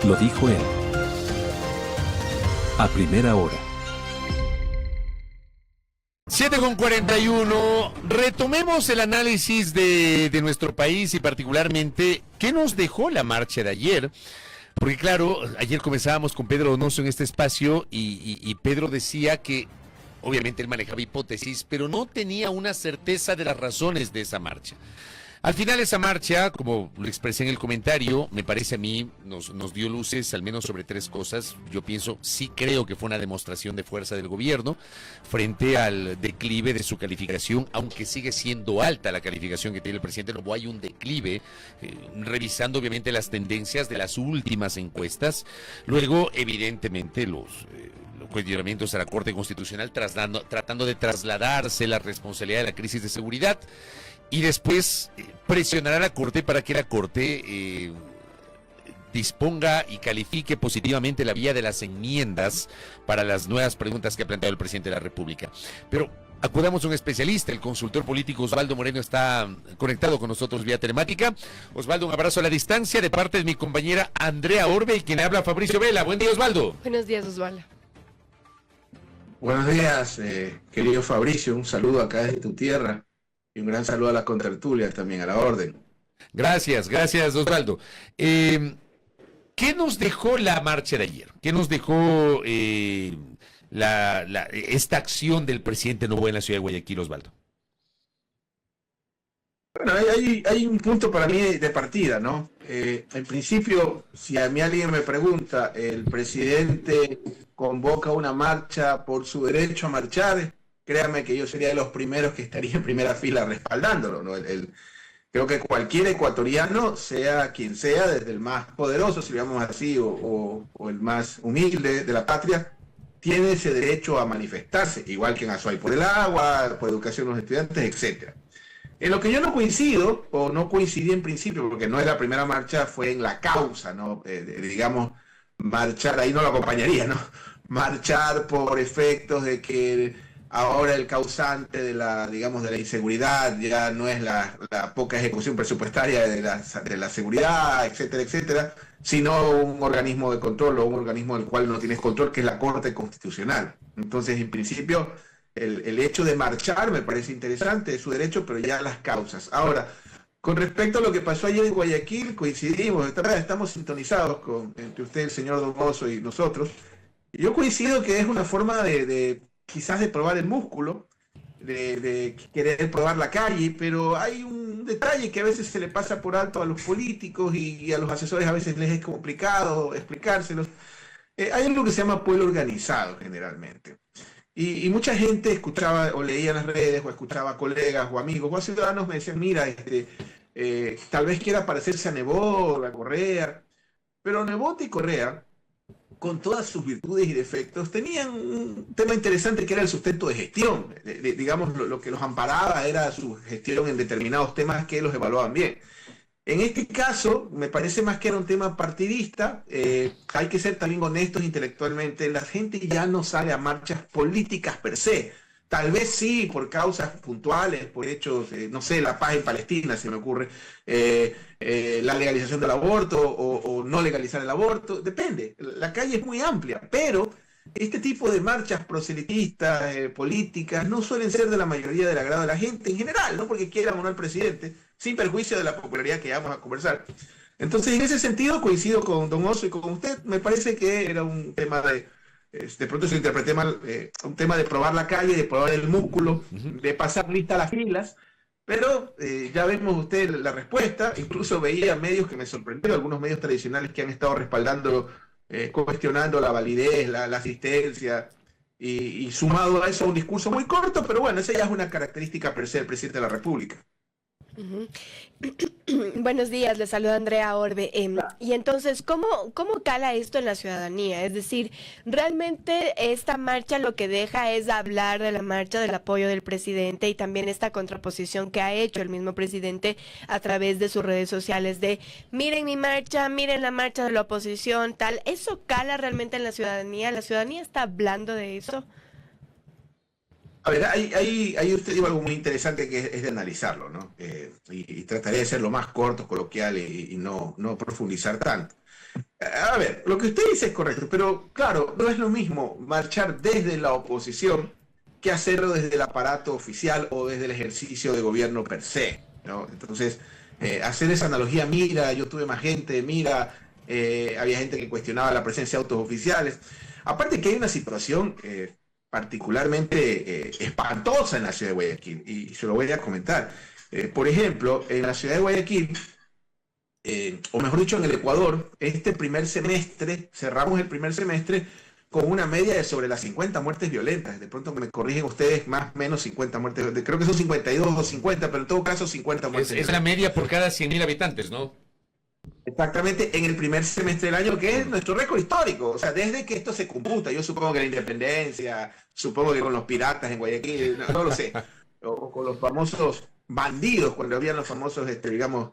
Lo dijo él. A primera hora. 7:41, retomemos el análisis de nuestro país y particularmente qué nos dejó la marcha de ayer. Porque claro, ayer comenzábamos con Pedro Donoso en este espacio y Pedro decía que obviamente él manejaba hipótesis, pero no tenía una certeza de las razones de esa marcha. Al final esa marcha, como lo expresé en el comentario, me parece a mí, nos dio luces al menos sobre tres cosas. Yo pienso, sí creo que fue una demostración de fuerza del gobierno frente al declive de su calificación, aunque sigue siendo alta la calificación que tiene el presidente. Luego hay un declive, revisando obviamente las tendencias de las últimas encuestas. Luego, evidentemente, los cuestionamientos a la Corte Constitucional tratando de trasladarse la responsabilidad de la crisis de seguridad. Y después presionar a la Corte para que la Corte disponga y califique positivamente la vía de las enmiendas para las nuevas preguntas que ha planteado el presidente de la República. Pero acudamos a un especialista, el consultor político Osvaldo Moreno está conectado con nosotros vía telemática. Osvaldo, un abrazo a la distancia de parte de mi compañera Andrea Orbe y quien habla Fabricio Vela. Buen día, Osvaldo. Buenos días, Osvaldo. Buenos días, querido Fabricio, un saludo acá desde tu tierra. Y un gran saludo a la contertulia también, a la orden. Gracias, Osvaldo. ¿Qué nos dejó la marcha de ayer? ¿Qué nos dejó esta acción del presidente Noboa en la ciudad de Guayaquil, Osvaldo? Bueno, hay un punto para mí de partida, ¿no? En principio, si a mí alguien me pregunta, el presidente convoca una marcha por su derecho a marchar, créame que yo sería de los primeros que estaría en primera fila respaldándolo, ¿no? Creo que cualquier ecuatoriano, sea quien sea, desde el más poderoso, si lo llamamos así, o el más humilde de la patria, tiene ese derecho a manifestarse, igual que en Azuay por el agua, por educación de los estudiantes, etcétera. En lo que yo no coincido, o no coincidí en principio, porque no es la primera marcha, fue en la causa, ¿no? Digamos, marchar, ahí no lo acompañaría, ¿no? Marchar por efectos de que ahora el causante de la, digamos, de la inseguridad ya no es la poca ejecución presupuestaria de la seguridad, etcétera, etcétera, sino un organismo de control o un organismo del cual no tienes control, que es la Corte Constitucional. Entonces, en principio, el hecho de marchar me parece interesante, es su derecho, pero ya las causas. Ahora, con respecto a lo que pasó ayer en Guayaquil, coincidimos, estamos sintonizados entre usted, el señor Donoso y nosotros. Yo coincido que es una forma quizás de probar el músculo, de querer probar la calle, pero hay un detalle que a veces se le pasa por alto a los políticos y a los asesores a veces les es complicado explicárselos. Hay algo que se llama pueblo organizado generalmente. Y mucha gente escuchaba o leía en las redes o escuchaba a colegas o amigos o a ciudadanos me decían, mira, tal vez quiera parecerse a Nebot, a Correa, pero Nebot y Correa, con todas sus virtudes y defectos, tenían un tema interesante que era el sustento de gestión. Digamos, lo que los amparaba era su gestión en determinados temas que los evaluaban bien. En este caso, me parece más que era un tema partidista. Hay que ser también honestos intelectualmente. La gente ya no sale a marchas políticas per se. Tal vez sí, por causas puntuales, por hechos, no sé, la paz en Palestina, se me ocurre, la legalización del aborto o no legalizar el aborto, depende. La calle es muy amplia, pero este tipo de marchas proselitistas, políticas, no suelen ser de la mayoría del agrado de la gente en general, no porque quieran o no al presidente, sin perjuicio de la popularidad que vamos a conversar. Entonces, en ese sentido, coincido con Don Oso y con usted. Me parece que era un tema de pronto se interpreté mal, un tema de probar la calle, de probar el músculo, de pasar lista a las filas, pero ya vemos usted la respuesta. Incluso veía medios que me sorprendieron, algunos medios tradicionales que han estado respaldando, cuestionando la validez, la asistencia, y sumado a eso un discurso muy corto, pero bueno, esa ya es una característica per se del presidente de la República. Buenos días, les saluda Andrea Orbe. Y entonces, ¿cómo cala esto en la ciudadanía? Es decir, ¿realmente esta marcha lo que deja es hablar de la marcha del apoyo del presidente y también esta contraposición que ha hecho el mismo presidente a través de sus redes sociales de miren mi marcha, miren la marcha de la oposición, tal? ¿Eso cala realmente en la ciudadanía? ¿La ciudadanía está hablando de eso? A ver, ahí usted dijo algo muy interesante que es de analizarlo, ¿no? Y trataré de ser lo más corto, coloquial y no profundizar tanto. A ver, lo que usted dice es correcto, pero claro, no es lo mismo marchar desde la oposición que hacerlo desde el aparato oficial o desde el ejercicio de gobierno per se, ¿no? Entonces, hacer esa analogía, mira, yo tuve más gente, mira, había gente que cuestionaba la presencia de autos oficiales. Aparte que hay una situación particularmente espantosa en la ciudad de Guayaquil, y se lo voy a comentar. Por ejemplo, en la ciudad de Guayaquil, o mejor dicho, en el Ecuador, este primer semestre, cerramos el primer semestre con una media de sobre las 50 muertes violentas. De pronto me corrigen ustedes, más o menos 50 muertes violentas. Creo que son 52 o 50, pero en todo caso 50 muertes violentas. Es la media por cada 100.000 habitantes, ¿no? Exactamente, en el primer semestre del año, que es nuestro récord histórico. O sea, desde que esto se computa, yo supongo que la independencia, supongo que con los piratas en Guayaquil, no lo sé, o con los famosos bandidos, cuando habían los famosos, digamos,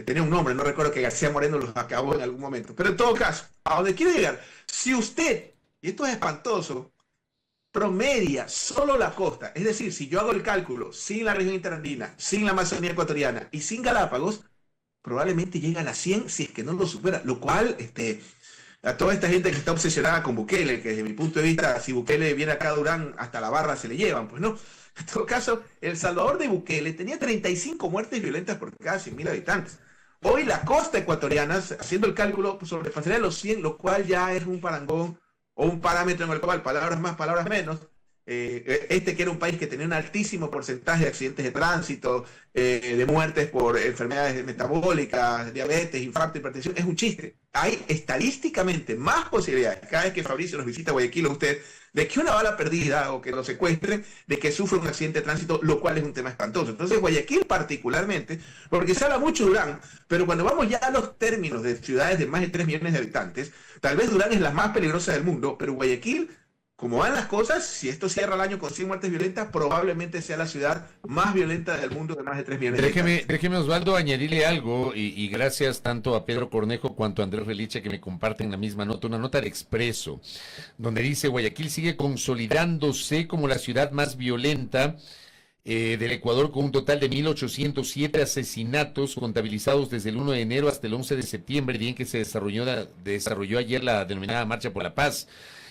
tenía un nombre, no recuerdo, que García Moreno los acabó en algún momento. Pero en todo caso, a donde quiero llegar, si usted, y esto es espantoso, promedia solo la costa, es decir, si yo hago el cálculo sin la región interandina, sin la Amazonía ecuatoriana y sin Galápagos, probablemente llega a las 100 si es que no lo supera, lo cual a toda esta gente que está obsesionada con Bukele, que desde mi punto de vista, si Bukele viene acá a Durán, hasta la barra se le llevan, pues no. En todo caso, El Salvador de Bukele tenía 35 muertes violentas por cada 100.000 habitantes. Hoy la costa ecuatoriana, haciendo el cálculo, pues sobrepasaría los 100, lo cual ya es un parangón o un parámetro en el cual, palabras más, palabras menos, que era un país que tenía un altísimo porcentaje de accidentes de tránsito, de muertes por enfermedades metabólicas, diabetes, infarto, hipertensión, es un chiste. Hay estadísticamente más posibilidades, cada vez que Fabricio nos visita Guayaquil o usted, de que una bala perdida o que lo secuestren, de que sufra un accidente de tránsito, lo cual es un tema espantoso. Entonces Guayaquil particularmente, porque se habla mucho de Durán, pero cuando vamos ya a los términos de ciudades de más de 3 millones de habitantes, tal vez Durán es la más peligrosa del mundo, pero Guayaquil, como van las cosas, si esto cierra el año con 100 muertes violentas, probablemente sea la ciudad más violenta del mundo de más de 3 millones de habitantes. Déjeme, Osvaldo, añadirle algo, y gracias tanto a Pedro Cornejo cuanto a Andrés Reliche que me comparten la misma nota, una nota de Expreso, donde dice: Guayaquil sigue consolidándose como la ciudad más violenta del Ecuador, con un total de 1.807 asesinatos contabilizados desde el 1 de enero hasta el 11 de septiembre, día en que se desarrolló ayer la denominada Marcha por la Paz.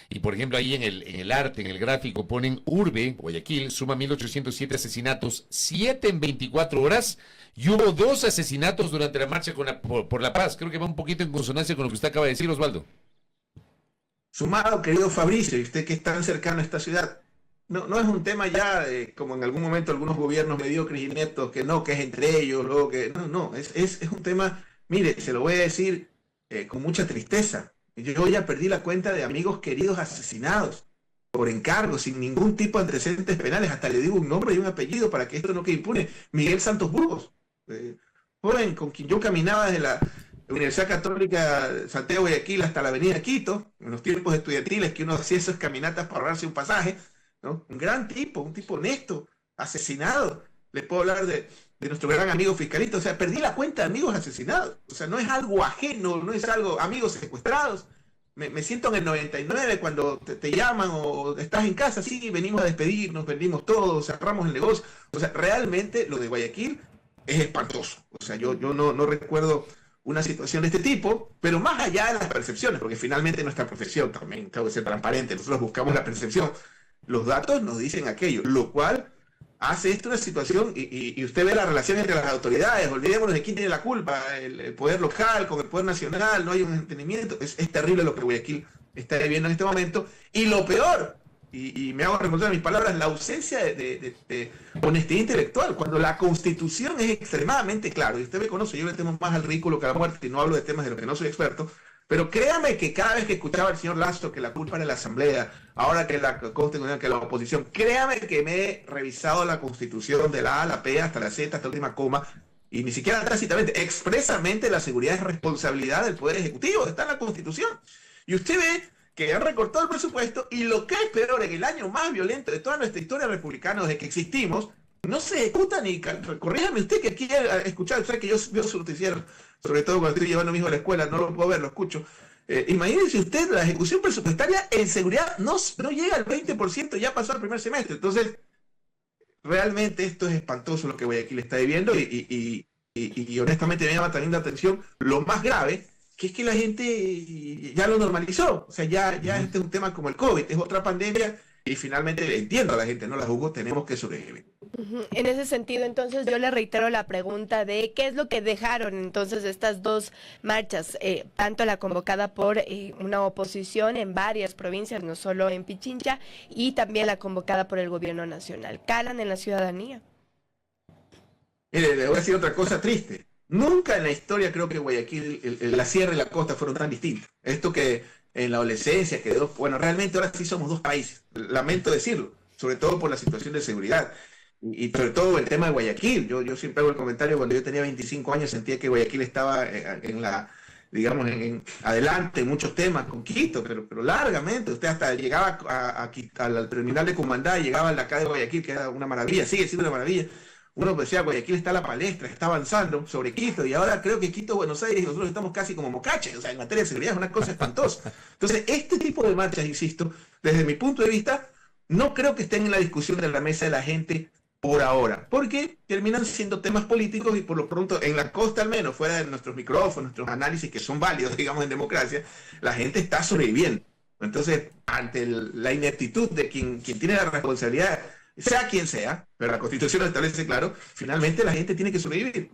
Y por ejemplo, ahí en el arte, en el gráfico, ponen Urbe, Guayaquil, suma 1.807 asesinatos, 7 en 24 horas, y hubo 2 asesinatos durante la marcha por la paz. Creo que va un poquito en consonancia con lo que usted acaba de decir, Osvaldo. Sumado, querido Fabricio, y usted que es tan cercano a esta ciudad, no es un tema ya, como en algún momento algunos gobiernos mediocres y ineptos, que es entre ellos, luego que... es un tema, mire, se lo voy a decir con mucha tristeza. Yo ya perdí la cuenta de amigos queridos asesinados por encargo, sin ningún tipo de antecedentes penales. Hasta le digo un nombre y un apellido para que esto no quede impune. Miguel Santos Burgos, joven con quien yo caminaba desde la Universidad Católica Santiago de Guayaquil hasta la Avenida Quito, en los tiempos estudiantiles que uno hacía esas caminatas para ahorrarse un pasaje, ¿no? Un gran tipo, un tipo honesto, asesinado. Les puedo hablar de nuestro gran amigo Fiscalito. O sea, perdí la cuenta de amigos asesinados. O sea, no es algo ajeno, no es algo, amigos secuestrados. Me siento en el 99 cuando te llaman o estás en casa, sí, venimos a despedirnos, vendimos todo, cerramos el negocio. O sea, realmente lo de Guayaquil es espantoso. O sea, yo no recuerdo una situación de este tipo, pero más allá de las percepciones, porque finalmente nuestra profesión, también tengo que ser transparente, nosotros buscamos la percepción. Los datos nos dicen aquello, lo cual hace esto una situación, y usted ve la relación entre las autoridades, olvidémonos de quién tiene la culpa, el poder local con el poder nacional, no hay un entendimiento, es terrible lo que Guayaquil está viviendo en este momento, y lo peor, y me hago responsable de mis palabras, la ausencia de honestidad intelectual, cuando la Constitución es extremadamente clara, y usted me conoce, yo le temo más al ridículo que a la muerte, y no hablo de temas de los que no soy experto, pero créame que cada vez que escuchaba al señor Lazo que la culpa era de la Asamblea, ahora que la Constitución, que la oposición, créame que me he revisado la Constitución de la A a la P hasta la Z, hasta la última coma, y ni siquiera tácitamente, expresamente la seguridad es responsabilidad del Poder Ejecutivo, está en la Constitución. Y usted ve que han recortado el presupuesto, y lo que es peor, en el año más violento de toda nuestra historia republicana desde que existimos, no se ejecuta ni... Corríjame usted que quiere escuchar, usted que yo veo su noticiero, sobre todo cuando estoy llevando a mi hijo a la escuela, no lo puedo ver, lo escucho. Imagínense usted, la ejecución presupuestaria en seguridad no llega al 20%, ya pasó el primer semestre. Entonces, realmente esto es espantoso lo que Guayaquil está viviendo y honestamente me llama también la atención lo más grave, que es que la gente ya lo normalizó. O sea, ya este es un tema como el COVID, es otra pandemia y finalmente entiendo a la gente, no la juzgo, tenemos que sobrevivir. En ese sentido, entonces, yo le reitero la pregunta de qué es lo que dejaron entonces estas dos marchas, tanto la convocada por una oposición en varias provincias, no solo en Pichincha, y también la convocada por el gobierno nacional. ¿Calan en la ciudadanía? Mire, le voy a decir otra cosa triste. Nunca en la historia creo que Guayaquil, la sierra y la costa fueron tan distintas. Esto que en la adolescencia, bueno, realmente ahora sí somos dos países. Lamento decirlo, sobre todo por la situación de seguridad. Y sobre todo el tema de Guayaquil. Yo siempre hago el comentario, cuando yo tenía 25 años sentía que Guayaquil estaba digamos, adelante en muchos temas con Quito, pero largamente. Usted hasta llegaba al terminal de Cumandá y llegaba a la calle de Guayaquil, que era una maravilla, sigue siendo una maravilla. Uno decía, Guayaquil está a la palestra, está avanzando sobre Quito, y ahora creo que Quito, Buenos Aires, nosotros estamos casi como mocaches, o sea, en materia de seguridad es una cosa espantosa. Entonces, este tipo de marchas, insisto, desde mi punto de vista, no creo que estén en la discusión de la mesa de la gente por ahora, porque terminan siendo temas políticos y por lo pronto, en la costa al menos, fuera de nuestros micrófonos, nuestros análisis que son válidos, digamos, en democracia, la gente está sobreviviendo. Entonces, ante la ineptitud de quien tiene la responsabilidad, sea quien sea, pero la Constitución lo establece claro, finalmente la gente tiene que sobrevivir.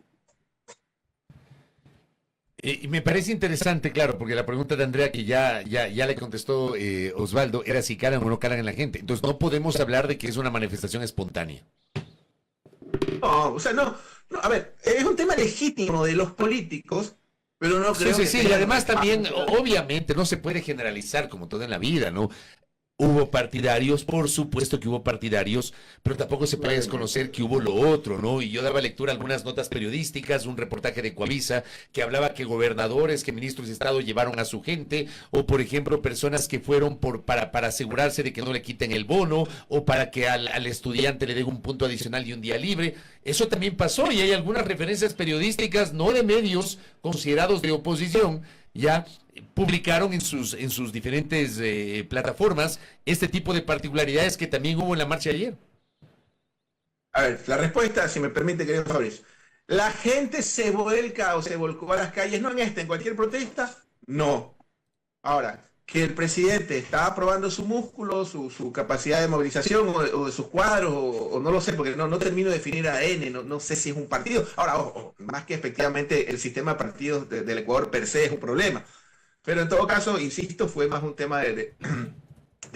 Y me parece interesante, claro, porque la pregunta de Andrea, que ya le contestó Osvaldo, era si calan o no calan en la gente. Entonces no podemos hablar de que es una manifestación espontánea. No, o sea, no, a ver, es un tema legítimo de los políticos, pero no creo que... Sí, y además también, obviamente, no se puede generalizar como todo en la vida, ¿no? Hubo partidarios, por supuesto que hubo partidarios, pero tampoco se puede desconocer que hubo lo otro, ¿no? Y yo daba lectura a algunas notas periodísticas, un reportaje de Coavisa que hablaba que gobernadores, que ministros de Estado llevaron a su gente, o por ejemplo personas que fueron para asegurarse de que no le quiten el bono, o para que al estudiante le den un punto adicional y un día libre. Eso también pasó y hay algunas referencias periodísticas, no de medios considerados de oposición, ya publicaron en sus diferentes plataformas este tipo de particularidades que también hubo en la marcha de ayer. A ver, la respuesta, si me permite, querido Fabricio. ¿La gente se vuelca o se volcó a las calles? No en cualquier protesta, no. Ahora, que el presidente está probando su músculo, su capacidad de movilización o de sus cuadros, o no lo sé, porque no termino de definir ADN, no sé si es un partido. Ahora, ojo, más que efectivamente el sistema de partidos del Ecuador per se es un problema. Pero en todo caso, insisto, fue más un tema de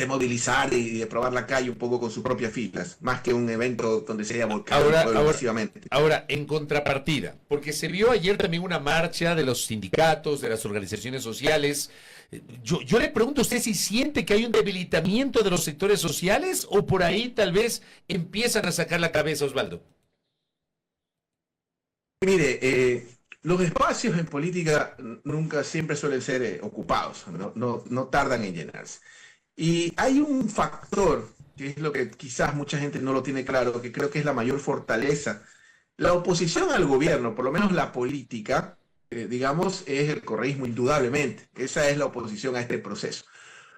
movilizar y de probar la calle un poco con sus propias filas, más que un evento donde se haya volcado masivamente. Ahora, en contrapartida, porque se vio ayer también una marcha de los sindicatos, de las organizaciones sociales. Yo le pregunto a usted si siente que hay un debilitamiento de los sectores sociales o por ahí tal vez empiezan a sacar la cabeza, Osvaldo. Mire, los espacios en política nunca siempre suelen ser ocupados, no tardan en llenarse. Y hay un factor, que es lo que quizás mucha gente no lo tiene claro, que creo que es la mayor fortaleza. La oposición al gobierno, por lo menos la política, digamos, es el correísmo indudablemente. Esa es la oposición a este proceso.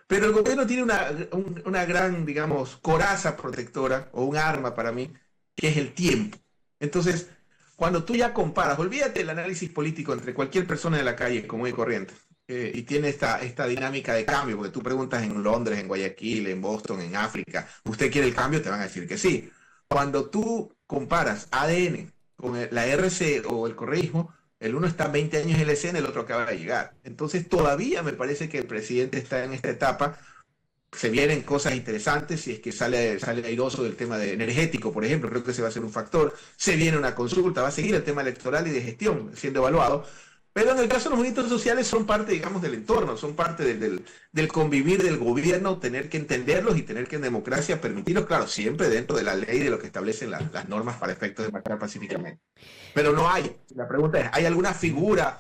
Pero el gobierno tiene una gran, digamos, coraza protectora, o un arma para mí, que es el tiempo. Entonces, cuando tú ya comparas, olvídate el análisis político entre cualquier persona de la calle común y corriente, y tiene esta dinámica de cambio, porque tú preguntas en Londres, en Guayaquil, en Boston, en África, ¿usted quiere el cambio? Te van a decir que sí. Cuando tú comparas ADN con la RC o el correísmo, el uno está 20 años en la escena, el otro acaba de llegar. Entonces todavía me parece que el presidente está en esta etapa. Se vienen cosas interesantes, si es que sale airoso del tema energético, por ejemplo, creo que ese va a ser un factor. Se viene una consulta, va a seguir el tema electoral y de gestión siendo evaluado. Pero en el caso de los movimientos sociales son parte, digamos, del entorno, son parte del convivir del gobierno, tener que entenderlos y tener que en democracia permitirlos, claro, siempre dentro de la ley, de lo que establecen las normas para efectos de marchar pacíficamente. Pero no hay. La pregunta es, ¿hay alguna figura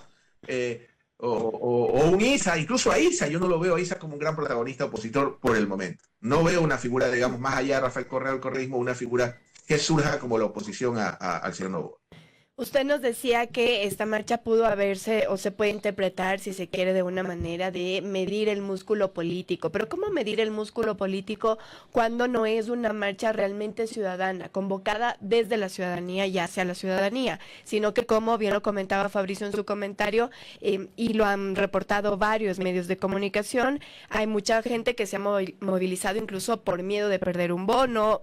o un ISA, incluso a ISA, yo no lo veo a ISA como un gran protagonista opositor por el momento. No veo una figura, digamos, más allá de Rafael Correa del correísmo, una figura que surja como la oposición al señor Noboa. Usted nos decía que esta marcha pudo haberse o se puede interpretar, si se quiere, de una manera de medir el músculo político. Pero ¿cómo medir el músculo político cuando no es una marcha realmente ciudadana, convocada desde la ciudadanía y hacia la ciudadanía? Sino que, como bien lo comentaba Fabricio en su comentario, y lo han reportado varios medios de comunicación, hay mucha gente que se ha movilizado incluso por miedo de perder un bono,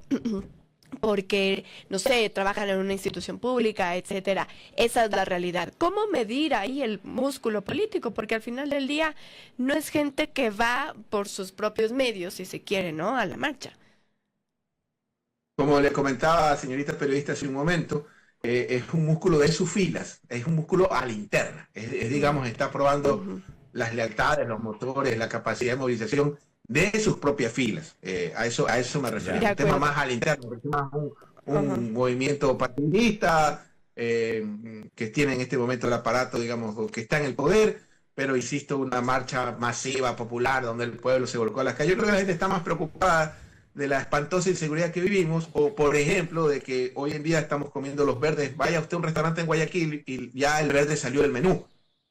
porque, no sé, trabajan en una institución pública, etcétera. Esa es la realidad. ¿Cómo medir ahí el músculo político? Porque al final del día no es gente que va por sus propios medios, si se quiere, ¿no?, a la marcha. Como le comentaba, señorita periodista, hace un momento, es un músculo de sus filas, es un músculo a la interna. Digamos, está probando las lealtades, los motores, la capacidad de movilización de sus propias filas. A eso me refiero. Un tema más al interno, es más un movimiento partidista que tiene en este momento el aparato, digamos, que está en el poder, pero insisto, una marcha masiva, popular, donde el pueblo se volcó a las calles. Yo creo que la gente está más preocupada de la espantosa inseguridad que vivimos, o por ejemplo, de que hoy en día estamos comiendo los verdes. Vaya usted a un restaurante en Guayaquil y ya el verde salió del menú.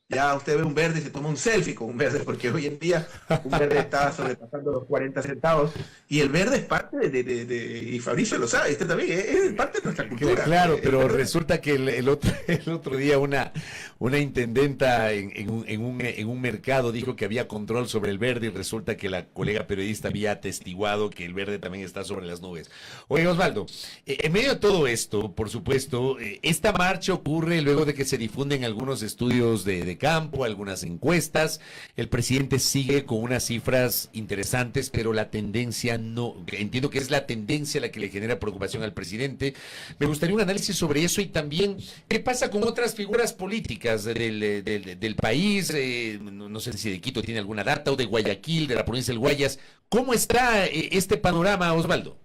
Ya usted ve un verde y se toma un selfie con un verde, porque hoy en día un verde está sobrepasando los 40 centavos, y el verde es parte y Fabricio lo sabe, usted también, es parte de nuestra cultura. Claro, pero resulta que el otro día una intendenta en un mercado dijo que había control sobre el verde, y resulta que la colega periodista había atestiguado que el verde también está sobre las nubes. Oye, Osvaldo, en medio de todo esto, por supuesto, esta marcha ocurre luego de que se difunden algunos estudios de campo, algunas encuestas. El presidente sigue con unas cifras interesantes, pero la tendencia no, entiendo que es la tendencia la que le genera preocupación al presidente. Me gustaría un análisis sobre eso, y también qué pasa con otras figuras políticas del país, no sé si de Quito tiene alguna data, o de Guayaquil, de la provincia del Guayas. ¿Cómo está este panorama, Osvaldo?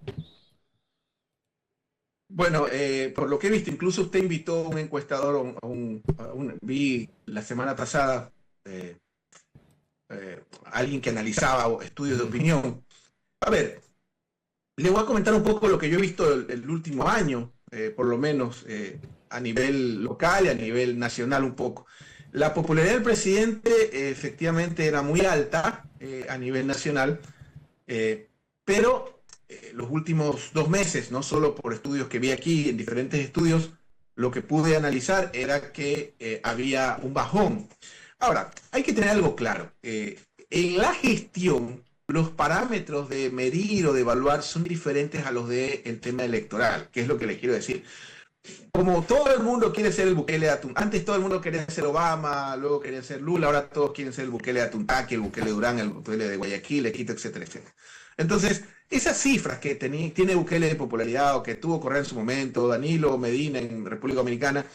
Bueno, por lo que he visto, incluso usted invitó a un encuestador, vi la semana pasada alguien que analizaba estudios de opinión. A ver, le voy a comentar un poco lo que yo he visto el último año, por lo menos a nivel local y a nivel nacional un poco. La popularidad del presidente efectivamente era muy alta a nivel nacional, pero los últimos 2 meses, no solo por estudios que vi aquí, en diferentes estudios, lo que pude analizar era que había un bajón. Ahora, hay que tener algo claro. En la gestión, los parámetros de medir o de evaluar son diferentes a los del tema electoral, que es lo que le quiero decir. Como todo el mundo quiere ser el Bukele de Atún, antes todo el mundo quería ser Obama, luego quería ser Lula, ahora todos quieren ser el Bukele de Atuntaque, el Bukele de Durán, el Bukele de Guayaquil, de Quito, etcétera, etcétera. Entonces, esas cifras que tiene Bukele de popularidad, o que tuvo Correa en su momento, Danilo Medina en República Dominicana,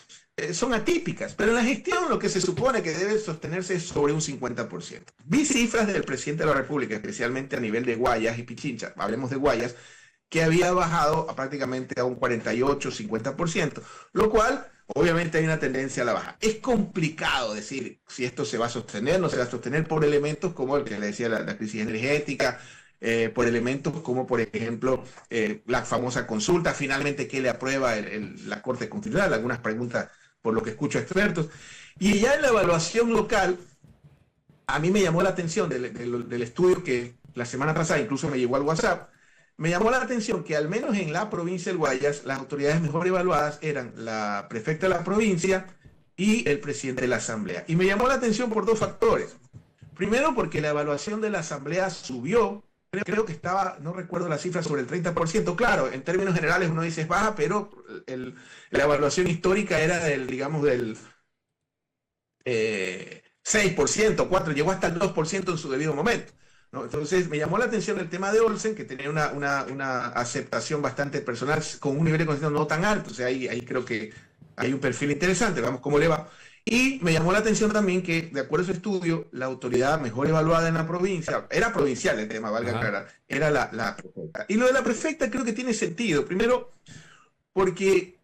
son atípicas, pero en la gestión lo que se supone que debe sostenerse es sobre un 50%. Vi cifras del presidente de la República, especialmente a nivel de Guayas y Pichincha, hablemos de Guayas, que había bajado prácticamente a un 48-50%, lo cual obviamente hay una tendencia a la baja. Es complicado decir si esto se va a sostener, no se va a sostener, por elementos como el que le decía, la crisis energética, por elementos como, por ejemplo, la famosa consulta, finalmente qué le aprueba la Corte Constitucional, algunas preguntas por lo que escucho a expertos. Y ya en la evaluación local, a mí me llamó la atención del estudio que la semana pasada incluso me llegó al WhatsApp. Me llamó la atención que al menos en la provincia del Guayas, las autoridades mejor evaluadas eran la prefecta de la provincia y el presidente de la asamblea. Y me llamó la atención por 2 factores. Primero, porque la evaluación de la asamblea subió, creo que estaba, no recuerdo la cifra, sobre el 30%. Claro, en términos generales uno dice es baja, pero la evaluación histórica era del 6%, 4%, llegó hasta el 2% en su debido momento, ¿no? Entonces me llamó la atención el tema de Olsen, que tenía una aceptación bastante personal, con un nivel de conciencia no tan alto. O sea, ahí creo que hay un perfil interesante, vamos cómo le va. Y me llamó la atención también que, de acuerdo a su estudio, la autoridad mejor evaluada en la provincia, era provincial el tema, valga aclarar, era la prefecta. Y lo de la prefecta creo que tiene sentido, primero porque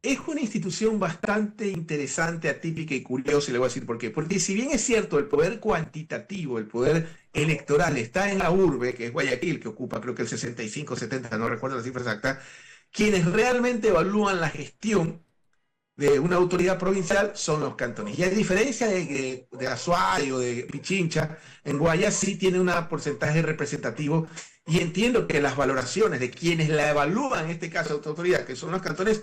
es una institución bastante interesante, atípica y curiosa, y le voy a decir por qué. Porque si bien es cierto, el poder cuantitativo, el poder electoral está en la urbe, que es Guayaquil, que ocupa creo que el 65, 70, no recuerdo la cifra exacta, quienes realmente evalúan la gestión de una autoridad provincial son los cantones. Y a diferencia de Azuay o de Pichincha, en Guayas sí tiene un porcentaje representativo, y entiendo que las valoraciones de quienes la evalúan, en este caso esta autoridad, que son los cantones,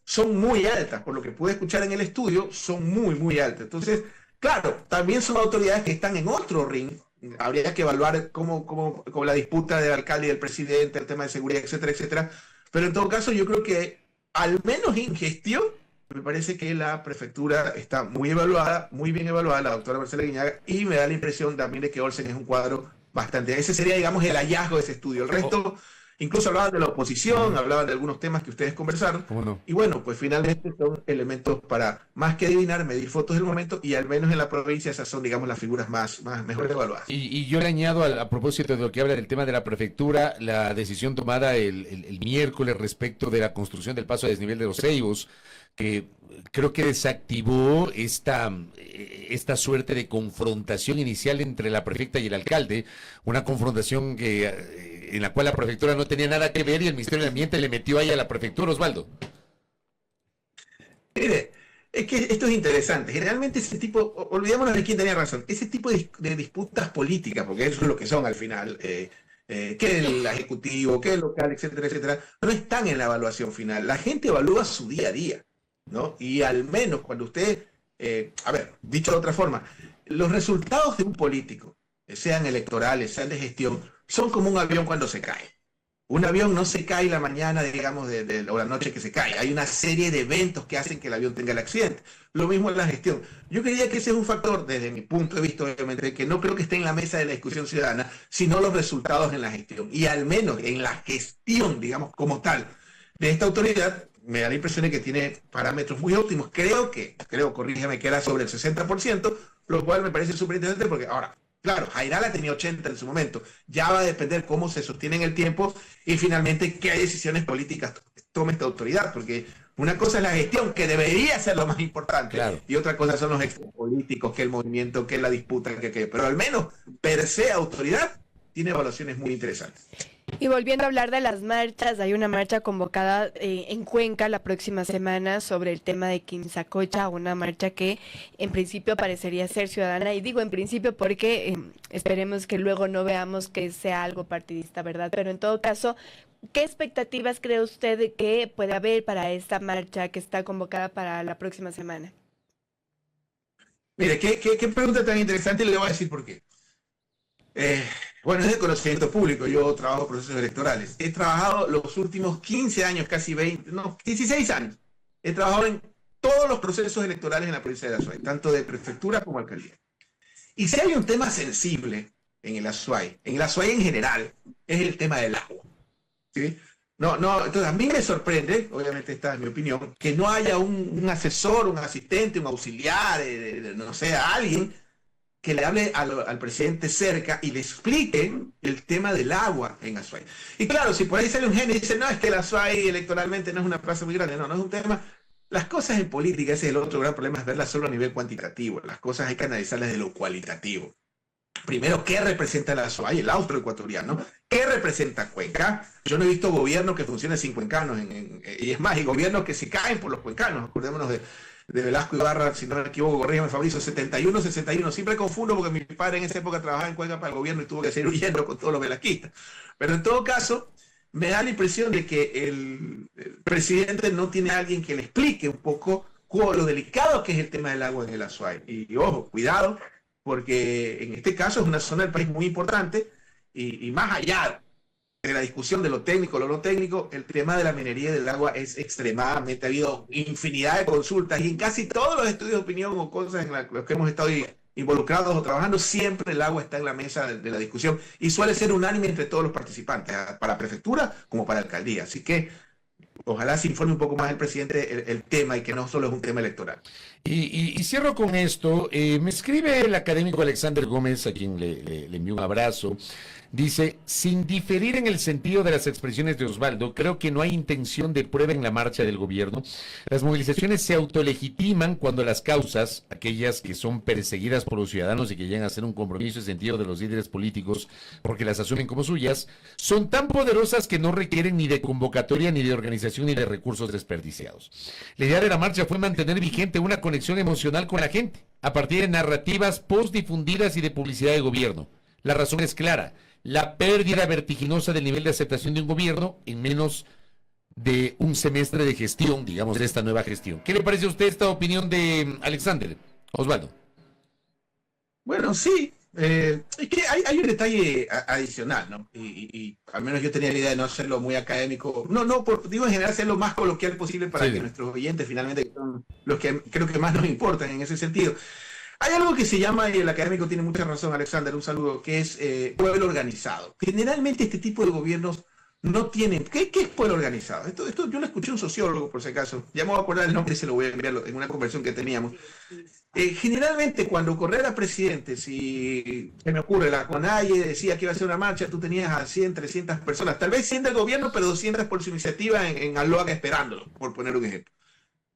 son muy altas. Por lo que pude escuchar en el estudio, son muy, muy altas. Entonces, claro, también son autoridades que están en otro ring. Habría que evaluar cómo la disputa del alcalde y del presidente, el tema de seguridad, etcétera, etcétera. Pero en todo caso, yo creo que al menos en gestión, me parece que la prefectura está muy evaluada, muy bien evaluada, la doctora Marcela Guiñaga, y me da la impresión también de que Olsen es un cuadro bastante... Ese sería, digamos, el hallazgo de ese estudio. El resto, incluso hablaban de la oposición, hablaban de algunos temas que ustedes conversaron. ¿Cómo no? Y bueno, pues finalmente son elementos para, más que adivinar, medir fotos del momento, y al menos en la provincia esas son, digamos, las figuras mejor evaluadas. Y yo le añado a propósito de lo que habla del tema de la prefectura, la decisión tomada el miércoles respecto de la construcción del paso a desnivel de los Ceibos, que creo que desactivó esta suerte de confrontación inicial entre la prefecta y el alcalde, una confrontación en la cual la prefectura no tenía nada que ver y el Ministerio del Ambiente le metió ahí a la prefectura, Osvaldo. Mire, es que esto es interesante. Generalmente ese tipo, olvidémonos de quién tenía razón, ese tipo de disputas políticas, porque eso es lo que son al final, que el ejecutivo, que el local, etcétera, etcétera, no están en la evaluación final. La gente evalúa su día a día, ¿no? Y al menos cuando usted, dicho de otra forma, los resultados de un político, sean electorales, sean de gestión, son como un avión cuando se cae. Un avión no se cae la mañana, digamos, o la noche que se cae. Hay una serie de eventos que hacen que el avión tenga el accidente. Lo mismo en la gestión. Yo creía que ese es un factor, desde mi punto de vista, obviamente, que no creo que esté en la mesa de la discusión ciudadana, sino los resultados en la gestión. Y al menos en la gestión, digamos, como tal, de esta autoridad, me da la impresión de que tiene parámetros muy óptimos. Creo, corrígeme, que era sobre el 60%, lo cual me parece súper interesante porque ahora, claro, Jairala tenía 80 en su momento. Ya va a depender cómo se sostiene en el tiempo y finalmente qué decisiones políticas tome esta autoridad, porque una cosa es la gestión, que debería ser lo más importante, claro, y otra cosa son los extremos políticos, que el movimiento, que la disputa, pero al menos per se autoridad tiene evaluaciones muy interesantes. Y volviendo a hablar de las marchas, hay una marcha convocada en Cuenca la próxima semana sobre el tema de Quimsacocha, una marcha que en principio parecería ser ciudadana, y digo en principio porque esperemos que luego no veamos que sea algo partidista, ¿verdad? Pero en todo caso, ¿qué expectativas cree usted de que puede haber para esta marcha que está convocada para la próxima semana? Mire, qué pregunta tan interesante, y le voy a decir por qué. Bueno, es de conocimiento público. Yo trabajo procesos electorales. He trabajado los últimos 15 años, casi 20, no, 16 años. He trabajado en todos los procesos electorales en la provincia de Azuay, tanto de prefectura como alcaldía. Y si hay un tema sensible en el Azuay en general, es el tema del agua. ¿Sí? Entonces a mí me sorprende, obviamente esta es mi opinión, que no haya un asesor, un asistente, un auxiliar, no sé, alguien que le hable al presidente cerca y le explique el tema del agua en Azuay. Y claro, si por ahí sale un genio y dice, no, es que el Azuay electoralmente no es una plaza muy grande, no es un tema. Las cosas en política, ese es el otro gran problema, es verlas solo a nivel cuantitativo. Las cosas hay que analizarlas de lo cualitativo. Primero, ¿qué representa el Azuay, el austroecuatoriano? ¿Qué representa Cuenca? Yo no he visto gobierno que funcione sin cuencanos, y es más, hay gobiernos que se caen por los cuencanos. Acordémonos de Velasco Ibarra, si no me equivoco, corrígame Fabricio, 71, 61. Siempre confundo porque mi padre en esa época trabajaba en Cuenca para el gobierno y tuvo que seguir huyendo con todos los velasquistas. Pero en todo caso, me da la impresión de que el presidente no tiene a alguien que le explique un poco lo delicado que es el tema del agua en el Azuay. Y ojo, cuidado, porque en este caso es una zona del país muy importante y más allá de la discusión de lo técnico, lo no técnico, el tema de la minería y del agua es extremadamente, ha habido infinidad de consultas y en casi todos los estudios de opinión o cosas en los que hemos estado involucrados o trabajando, siempre el agua está en la mesa de la discusión y suele ser unánime entre todos los participantes, para prefectura como para alcaldía. Así que ojalá se informe un poco más el presidente el tema y que no solo es un tema electoral. Y cierro con esto. Me escribe el académico Alexander Gómez, a quien le envío un abrazo. Dice, sin diferir en el sentido de las expresiones de Osvaldo, creo que no hay intención de prueba en la marcha del gobierno. Las movilizaciones se autolegitiman cuando las causas, aquellas que son perseguidas por los ciudadanos y que llegan a ser un compromiso en sentido de los líderes políticos porque las asumen como suyas, son tan poderosas que no requieren ni de convocatoria ni de organización planificación ni de recursos desperdiciados. La idea de la marcha fue mantener vigente una conexión emocional con la gente, a partir de narrativas postdifundidas y de publicidad de gobierno. La razón es clara: la pérdida vertiginosa del nivel de aceptación de un gobierno en menos de un semestre de gestión, digamos, de esta nueva gestión. ¿Qué le parece a usted esta opinión de Alexander? Osvaldo. Bueno, sí. Es que hay un detalle adicional, ¿no? Y al menos yo tenía la idea de no hacerlo muy académico. Digo en general hacerlo más coloquial posible para que nuestros oyentes finalmente, que son los que creo que más nos importan en ese sentido. Hay algo que se llama, y el académico tiene mucha razón, Alexander, un saludo, que es pueblo organizado. Generalmente este tipo de gobiernos no tienen... ¿Qué es pueblo organizado? Esto yo lo escuché a un sociólogo, por si acaso. Ya me voy a acordar el nombre y se lo voy a enviar en una conversación que teníamos. Generalmente cuando Correa era presidente, si se me ocurre, la CONAIE decía que iba a hacer una marcha, tú tenías a 100, 300 personas, tal vez 100 del gobierno, pero 200 por su iniciativa en Aloaga esperándolo, por poner un ejemplo.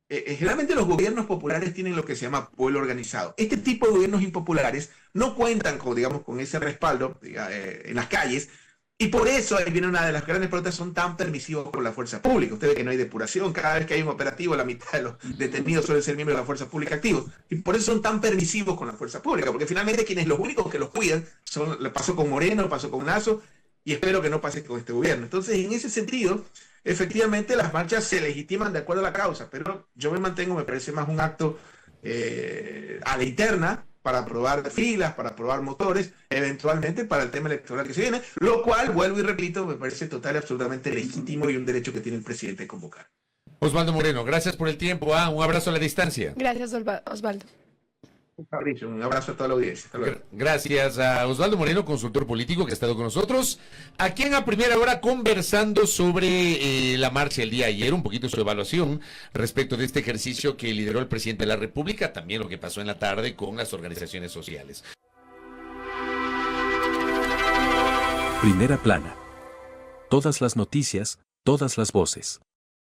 Generalmente los gobiernos populares tienen lo que se llama pueblo organizado. Este tipo de gobiernos impopulares no cuentan con, digamos, con ese respaldo en las calles, y por eso ahí viene una de las grandes preguntas: son tan permisivos con la fuerza pública. Usted ve que no hay depuración, cada vez que hay un operativo la mitad de los detenidos suelen ser miembros de la fuerza pública activos, y por eso son tan permisivos con la fuerza pública, porque finalmente los únicos que los cuidan le pasó con Moreno, pasó con Lasso, y espero que no pase con este gobierno. Entonces, en ese sentido, efectivamente las marchas se legitiman de acuerdo a la causa, pero yo me parece más un acto a la interna, para aprobar filas, para aprobar motores, eventualmente para el tema electoral que se viene, lo cual, vuelvo y repito, me parece total y absolutamente legítimo y un derecho que tiene el presidente de convocar. Osvaldo Moreno, gracias por el tiempo. Un abrazo a la distancia. Gracias, Osvaldo. Fabricio, un abrazo a toda la audiencia. Gracias a Osvaldo Moreno, consultor político, que ha estado con nosotros aquí en A Primera Hora conversando sobre la marcha el día de ayer, un poquito su evaluación respecto de este ejercicio que lideró el presidente de la República, también lo que pasó en la tarde con las organizaciones sociales. Primera plana. Todas las noticias, todas las voces.